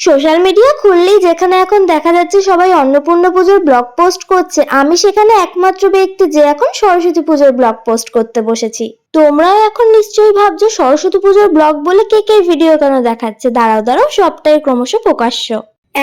Social media খুললেই যেখানে এখন দেখা যাচ্ছে সবাই অন্নপূর্ণা পুজোর ব্লগ পোস্ট করছে, আমি সেখানে একমাত্র ব্যক্তি যে এখন সরস্বতী পুজোর ব্লগ পোস্ট করতে বসেছি। তোমরাও এখন নিশ্চয়ই ভাবছো সরস্বতী পুজোর ব্লগ বলে কেকের ভিডিও কেন দেখাচ্ছে। দাঁড়াও সবটাই ক্রমশ প্রকাশ্য।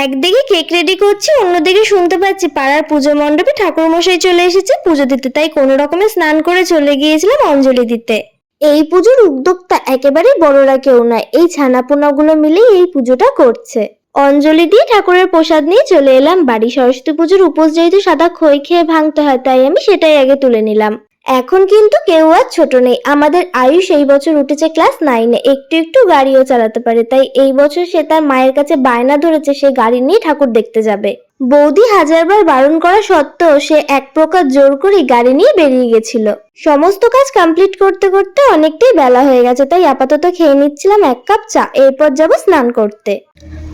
একদিকে কেক রেডি করছি, অন্যদিকে শুনতে পাচ্ছি পাড়ার পুজো মণ্ডপে ঠাকুর মশাই চলে এসেছে পুজো দিতে, তাই কোনো রকমে স্নান করে চলে গিয়েছিলাম অঞ্জলি দিতে। এই পুজোর উদ্যোক্তা একেবারেই বড়রা কেউ নয়, এই ছানাপোনাগুলো মিলেই এই পুজোটা করছে। অঞ্জলি দিয়ে ঠাকুরের প্রসাদ নিয়ে চলে এলাম বাড়ি। সরস্বতী পুজোর উপোস যেহেতু সাদা খই খেয়ে ভাঙতে হয়, তাই আমি সেটাই আগে তুলে নিলাম। এখন কিন্তু কেউ আর ছোট নেই, আমাদের আয়ুষ এই বছর উঠেছে ক্লাস 9-এ, একটু গাড়িও চালাতে পারে। তাই এই বছর সে তার মায়ের কাছে বায়না ধরেছে সে গাড়ি নিয়ে ঠাকুর দেখতে যাবে। বৌদি হাজারবার বারণ করা সত্ত্বেও সে এক প্রকার জোর করে গাড়ি নিয়ে বেরিয়ে গেছিল। সমস্ত কাজ কমপ্লিট করতে করতে অনেকটাই বেলা হয়ে গেছে, তাই আপাতত খেয়ে নিচ্ছিলাম 1 কাপ চা, এরপর যাব স্নান করতে।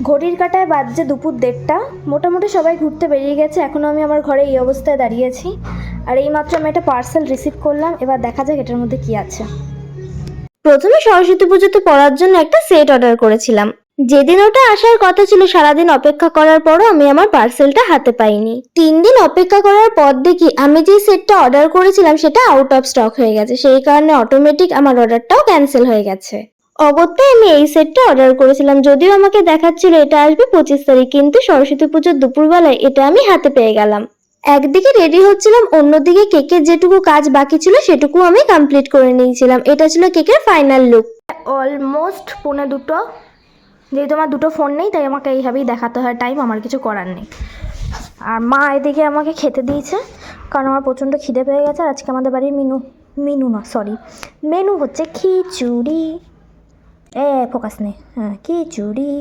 ঘড়ির কাঁটায় বাজছে দুপুর 1:30। মোটামুটি সবাই ঘুরতে বেরিয়ে গেছে, এখনো আমি আমার ঘরে এই অবস্থায় দাঁড়িয়েছি। আর এইমাত্র আমি একটা পার্সেল রিসিভ করলাম, এবার দেখা যাক এটার মধ্যে কি আছে। প্রথমে সরস্বতী পুজোতে পরার জন্য একটা সেট অর্ডার করেছিলাম। যেদিন ওটা আসার কথা ছিল সারাদিন অপেক্ষা করার পরও আমি আমার পার্সেলটা হাতে পাইনি। 3 দিন অপেক্ষা করার পর দেখি আমি যে সেটটা অর্ডার করেছিলাম সেটা আউট অফ স্টক হয়ে গেছে, সেই কারণে অটোমেটিক আমার অর্ডারটাও ক্যান্সেল হয়ে গেছে। অগত্যা আমি এই সেটটা অর্ডার করেছিলাম, যদিও আমাকে দেখাচ্ছিল এটা আসবে 25 তারিখ, কিন্তু সরস্বতী পুজোর দুপুরবেলায় এটা আমি হাতে পেয়ে গেলাম। একদিকে রেডি হচ্ছিলাম, অন্যদিকে কেকের যেটুকু কাজ বাকি ছিল সেটুকু আমি কমপ্লিট করে নিয়েছিলাম। এটা ছিল কেকের ফাইনাল লুক। অলমোস্ট 1:45। যেহেতু আমার দুটো ফোন নেই তাই আমাকে এইভাবেই দেখাতে হয় টাইম, আমার কিছু করার নেই। আর মা এদিকে আমাকে খেতে দিয়েছে কারণ আমার প্রচণ্ড খিদে পেয়ে গেছে। আর আজকে আমাদের বাড়ির মেনু হচ্ছে খিচুড়ি। ফোকাস নেই, খিচুড়ি।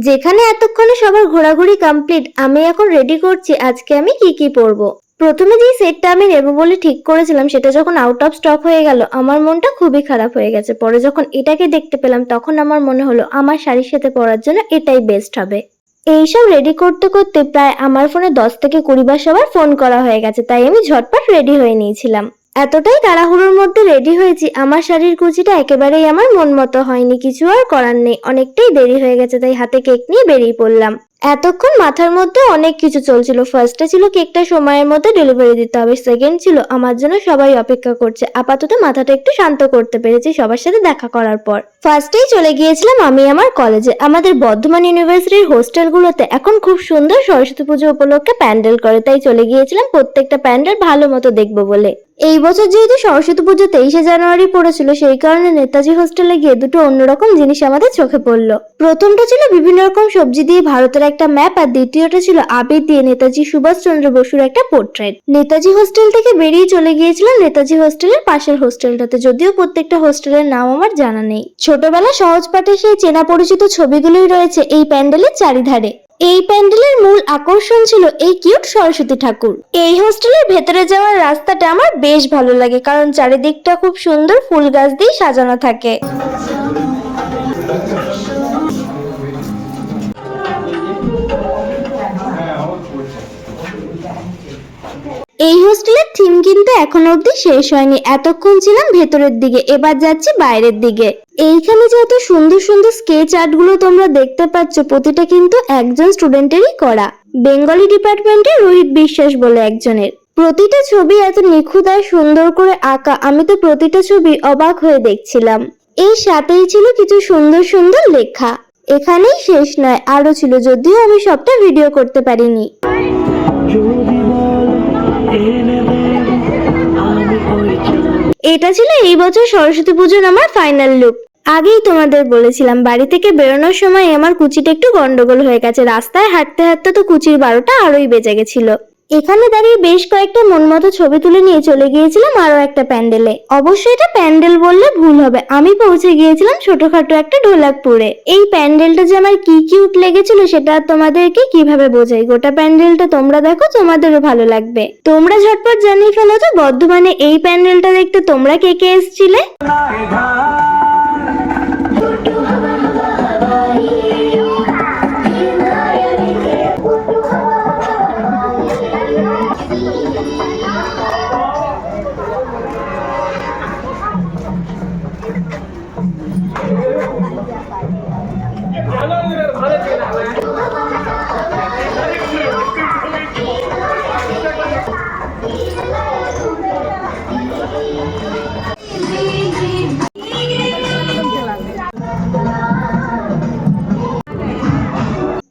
যেখানে এতক্ষণে সবার ঘোরাঘুরি কমপ্লিট, আমি এখন রেডি করছি আজকে আমি কি পরবো। প্রথমে যে সেটটা আমি নেবো বলে ঠিক করেছিলাম সেটা যখন আউট অফ স্টক হয়ে গেল আমার মনটা খুবই খারাপ হয়ে গেছে। পরে যখন এটাকে দেখতে পেলাম তখন আমার মনে হলো আমার শাড়ির সাথে পরার জন্য এটাই বেস্ট হবে। এইসব রেডি করতে করতে প্রায় আমার ফোনে 10 থেকে 20 বার সবার ফোন করা হয়ে গেছে, তাই আমি ঝটপট রেডি হয়ে নিয়েছিলাম। এতটাই তাড়াহুড়োর মধ্যে রেডি হয়েছি আমার শাড়ির কুচিটা একেবারেই আমার মন মতো হয়নি, কিছু আর করার নেই, অনেকটাই দেরি হয়ে গেছে, তাই হাতে কেক নিয়ে বেরিয়ে পড়লাম। এতক্ষণ মাথার মধ্যে অনেক কিছু চলছিল। ফার্স্টে ছিল কেকটা সময়ের মধ্যে ডেলিভারি দিতে হবে, সেকেন্ড ছিল আমার জন্য সবাই অপেক্ষা করছে। আপাতত মাথাটা একটু শান্ত করতে পেরেছি সবার সাথে দেখা করার পর। ফার্স্টেই চলে গিয়েছিলাম আমি আমার কলেজে। আমাদের বর্ধমান ইউনিভার্সিটির হোস্টেলগুলোতে এখন খুব সুন্দর সরস্বতী পুজো উপলক্ষে প্যান্ডেল করে, তাই চলে গিয়েছিলাম প্রত্যেকটা প্যান্ডেল ভালো মতো দেখবো বলে। এই বছর যেহেতু সরস্বতী পুজো 23শে জানুয়ারি পড়েছিল, সেই কারণে নেতাজি হোস্টেলে গিয়ে দুটো অন্যরকম জিনিস আমাদের চোখে পড়লো। প্রথমটা ছিল বিভিন্ন রকম সবজি দিয়ে ভারতের একটা ম্যাপ, আর দ্বিতীয়টা ছিল আবির দিয়ে নেতাজি সুভাষচন্দ্র বসুর একটা পোর্ট্রেট। নেতাজি হোস্টেল থেকে বেরিয়ে চলে গিয়েছিলাম নেতাজি হোস্টেলের পাশের হোস্টেলটাতে, যদিও প্রত্যেকটা হোস্টেলের নাম আমার জানা নেই। ছোটবেলা সহজ পাঠে সেই চেনা পরিচিত ছবিগুলোই রয়েছে এই প্যান্ডেলের চারিধারে। এই প্যান্ডেলের মূল আকর্ষণ ছিল এই কিউট সরস্বতী ঠাকুর। এই হোস্টেলের ভেতরে যাওয়ার রাস্তাটা আমার বেশ ভালো লাগে, কারণ চারিদিকটা খুব সুন্দর ফুল গাছ দিয়ে সাজানো থাকে। এই হোস্টেলের থিম কিন্তু এখনো অব্দি শেষ হয়নি। এতক্ষণ ছিলাম ভেতরের দিকে, এবার যাচ্ছি বাইরের দিকে। এইখানে যত সুন্দর সুন্দর স্কেচ আর্ট গুলো তোমরা দেখতে পাচ্ছ প্রতিটা কিন্তু একজন স্টুডেন্টেরই করা। বেঙ্গলি ডিপার্টমেন্টের রোহিত বিশ্বাস বলে একজনের। প্রতিটা ছবি এত নিখুঁত আর সুন্দর করে আঁকা, আমি তো প্রতিটা ছবি অবাক হয়ে দেখছিলাম। এই সাথেই ছিল কিছু সুন্দর সুন্দর লেখা। এখানেই শেষ নয়, আরো ছিল, যদিও আমি সবটা ভিডিও করতে পারিনি। এটা ছিল এই বছর সরস্বতী পুজোর আমার ফাইনাল লুক। আগেই তোমাদের বলেছিলাম বাড়ি থেকে বেরোনোর সময় আমার কুচিটা একটু গন্ডগোল হয়ে গেছে। রাস্তায় হাঁটতে হাঁটতে তো কুচির 12টা আরোই বেজে গেছিল। এখানে দাঁড়িয়ে বেশ কয়েকটা মন মতো ছবি তুলে নিয়ে চলে গিয়েছিলাম আরো একটা প্যান্ডেলে। অবশ্যই এটা প্যান্ডেল বললে ভুল হবে, আমি পৌঁছে গিয়েছিলাম ছোটখাটো একটা ঢোলাকপুরে। এই প্যান্ডেলটা যে আমার কি কিউট লেগেছিল সেটা তোমাদেরকে কিভাবে বোঝাই। গোটা প্যান্ডেলটা তোমরা দেখো, তোমাদেরও ভালো লাগবে। তোমরা ঝটপট জানিয়ে ফেলো তো বর্ধমানে এই প্যান্ডেলটা দেখতে তোমরা কে কে এসেছিলে।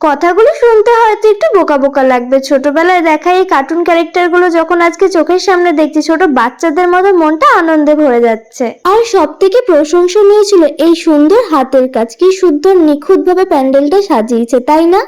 কথাগুলো শুনতে হয়তো একটু বোকা বোকা লাগবে, ছোটবেলায় দেখা এই কার্টুন ক্যারেক্টারগুলো যখন আজকে চোখের সামনে দেখছি, ছোট বাচ্চাদের মতো মনটা আনন্দে ভরে যাচ্ছে। আর সব থেকে প্রশংসনীয় ছিল এই সুন্দর হাতের কাজ, কি সুন্দর নিখুঁত ভাবে প্যান্ডেলটা সাজিয়েছে, তাই না?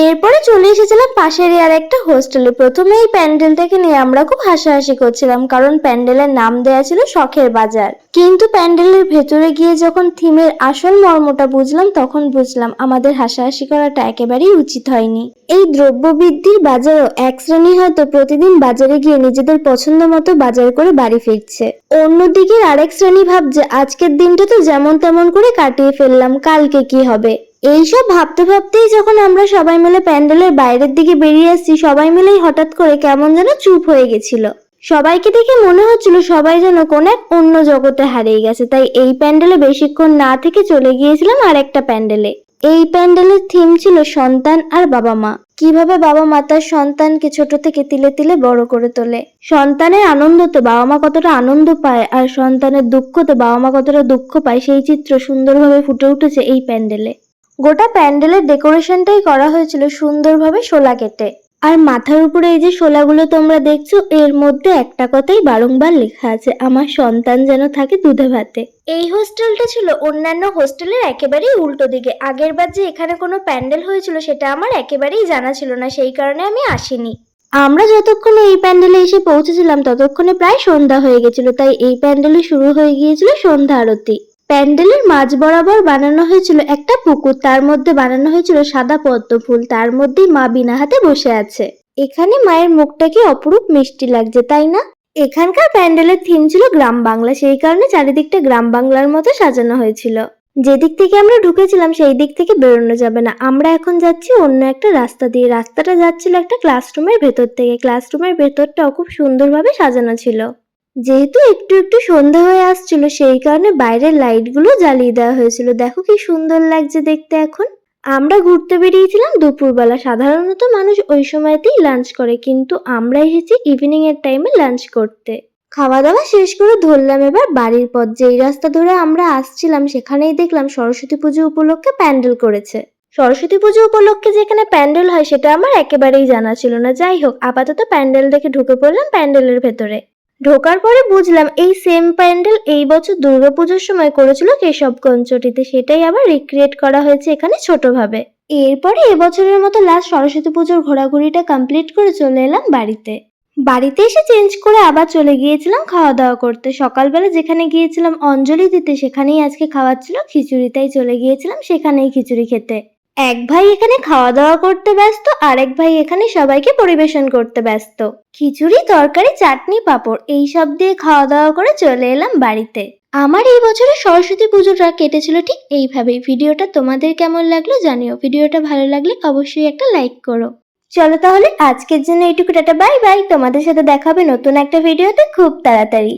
এরপরে চলে এসেছিলাম পাশেরই আর একটা হোস্টেলে। প্রথমে এই প্যান্ডেলটাকে নিয়ে আমরা খুব হাসাহাসি করছিলাম, কারণ প্যান্ডেলের নাম দেয়া ছিল শখের বাজার। কিন্তু প্যান্ডেলের ভেতরে গিয়ে যখন থিমের আসল মর্মটা বুঝলাম, তখন বুঝলাম আমাদের হাসাহাসি করাটা একেবারেই উচিত হয়নি। এই দ্রব্য বৃদ্ধির বাজারও এক শ্রেণী হয়তো প্রতিদিন বাজারে গিয়ে নিজেদের পছন্দ মতো বাজার করে বাড়ি ফিরছে, অন্যদিকে আরেক শ্রেণী ভাবছে আজকের দিনটা তো যেমন তেমন করে কাটিয়ে ফেললাম, কালকে কি হবে। এইসব ভাবতে ভাবতেই যখন আমরা সবাই মিলে প্যান্ডেলের বাইরের দিকে বেরিয়ে আসছি, সবাই মিলেই হঠাৎ করে কেমন যেন চুপ হয়ে গেছিল। সবাইকে দেখে মনে হচ্ছিল সবাই যেন কোন এক অন্য জগতে হারিয়ে গেছে। তাই এই প্যান্ডেলে বেশিক্ষণ না থেকে চলে গিয়েছিলাম আর একটা প্যান্ডেলে। এই প্যান্ডেলের থিম ছিল সন্তান আর বাবা মা, কিভাবে বাবা মা তার সন্তানকে ছোট থেকে তিলে তিলে বড় করে তোলে। সন্তানের আনন্দতে বাবা মা কতটা আনন্দ পায় আর সন্তানের দুঃখতে বাবা মা কতটা দুঃখ পায়, সেই চিত্র সুন্দরভাবে ফুটে উঠেছে এই প্যান্ডেলে। গোটা প্যান্ডেলের ডেকোরেশনটাই করা হয়েছিল সুন্দরভাবে শোলা কেটে। আর মাথার উপরে এই যে শোলাগুলো তোমরা দেখছো, এর মধ্যে একটা কথাই বারংবার লেখা আছে, আমার সন্তান যেন থাকে দুধে ভাতে। এই হোস্টেলটা ছিল অন্যান্য হোস্টেলের একেবারেই উল্টো দিকে। আগের বার যে এখানে কোনো প্যান্ডেল হয়েছিল সেটা আমার একেবারেই জানা ছিল না, সেই কারণে আমি আসিনি। আমরা যতক্ষণে এই প্যান্ডেলে এসে পৌঁছেছিলাম ততক্ষণে প্রায় সন্ধ্যা হয়ে গেছিল, তাই এই প্যান্ডেলে শুরু হয়ে গিয়েছিল সন্ধ্যা আরতি। প্যান্ডেলের মাঝ বরাবর বানানো হয়েছিল একটা পুকুর, তার মধ্যে বানানো হয়েছিল সাদা পদ্ম ফুল, তার মধ্যেই মা বিনা হাতে বসে আছে। এখানে মায়ের মুখটা কি অপরূপ মিষ্টি লাগছে, তাই না? এখানকার প্যান্ডেলের থিম ছিল গ্রাম বাংলা, সেই কারণে চারিদিকটা গ্রাম বাংলার মতো সাজানো হয়েছিল। যেদিক থেকে আমরা ঢুকেছিলাম সেই দিক থেকে বেরোনো যাবে না, আমরা এখন যাচ্ছি অন্য একটা রাস্তা দিয়ে। রাস্তাটা যাচ্ছিল একটা ক্লাসরুমের ভেতর থেকে। ক্লাসরুমের ভেতরটাও খুব সুন্দরভাবে সাজানো ছিল। যেহেতু একটু একটু সন্ধ্যা হয়ে আসছিল, সেই কারণে বাইরের লাইটগুলো জ্বালিয়ে দেওয়া হয়েছিল। দেখো কি সুন্দর লাগছে দেখতে। এখন আমরা ঘুরতে বেরিয়েছিলাম দুপুরবেলা। সাধারণত মানুষ ওই সময়তেই লাঞ্চ করে, কিন্তু আমরা এসেছি ইভিনিং এর টাইমে লাঞ্চ করতে। খাওয়া দাওয়া শেষ করে ধরলাম এবার বাড়ির পথ। যেই রাস্তা ধরে আমরা আসছিলাম সেখানেই দেখলাম সরস্বতী পুজো উপলক্ষে প্যান্ডেল করেছে। সরস্বতী পুজো উপলক্ষে যেখানে প্যান্ডেল হয় সেটা আমার একেবারেই জানা ছিল না। যাই হোক, আপাতত প্যান্ডেল দেখে ঢুকে পড়লাম প্যান্ডেলের ভেতরে। ঢোকার পরে বুঝলাম এই সেম প্যান্ডেল এই বছর দুর্গাপুজোর সময় করেছিল কেশবগঞ্জটিতে, সেটাই আবার রিক্রিয়েট করা হয়েছে এখানে ছোটভাবে। এরপরে এবছরের মতো লাস্ট সরস্বতী পুজোর ঘোরাঘুরিটা কমপ্লিট করে চলে এলাম বাড়িতে। বাড়িতে এসে চেঞ্জ করে আবার চলে গিয়েছিলাম খাওয়া দাওয়া করতে। সকালবেলা যেখানে গিয়েছিলাম অঞ্জলি দিতে, সেখানেই আজকে খাওয়াচ্ছিল খিচুড়ি, তাই চলে গিয়েছিলাম সেখানেই খিচুড়ি খেতে। এক ভাই এখানে খাওয়া দাওয়া করতে ব্যস্ত, আরেক ভাই এখানে সবাইকে পরিবেশন করতে ব্যস্ত। খিচুড়ি, তরকারি, চাটনি, পাঁপড় এইসব দিয়ে খাওয়া দাওয়া করে চলে এলাম বাড়িতে। আমার এই বছরের সরস্বতী পুজোটা কেটেছিল ঠিক এইভাবেই। ভিডিওটা তোমাদের কেমন লাগলো জানিও। ভিডিওটা ভালো লাগলে অবশ্যই একটা লাইক করো। চলো তাহলে আজকের জন্য এইটুকু, টাটা, বাই বাই। তোমাদের সাথে দেখা হবে নতুন একটা ভিডিওতে খুব তাড়াতাড়ি।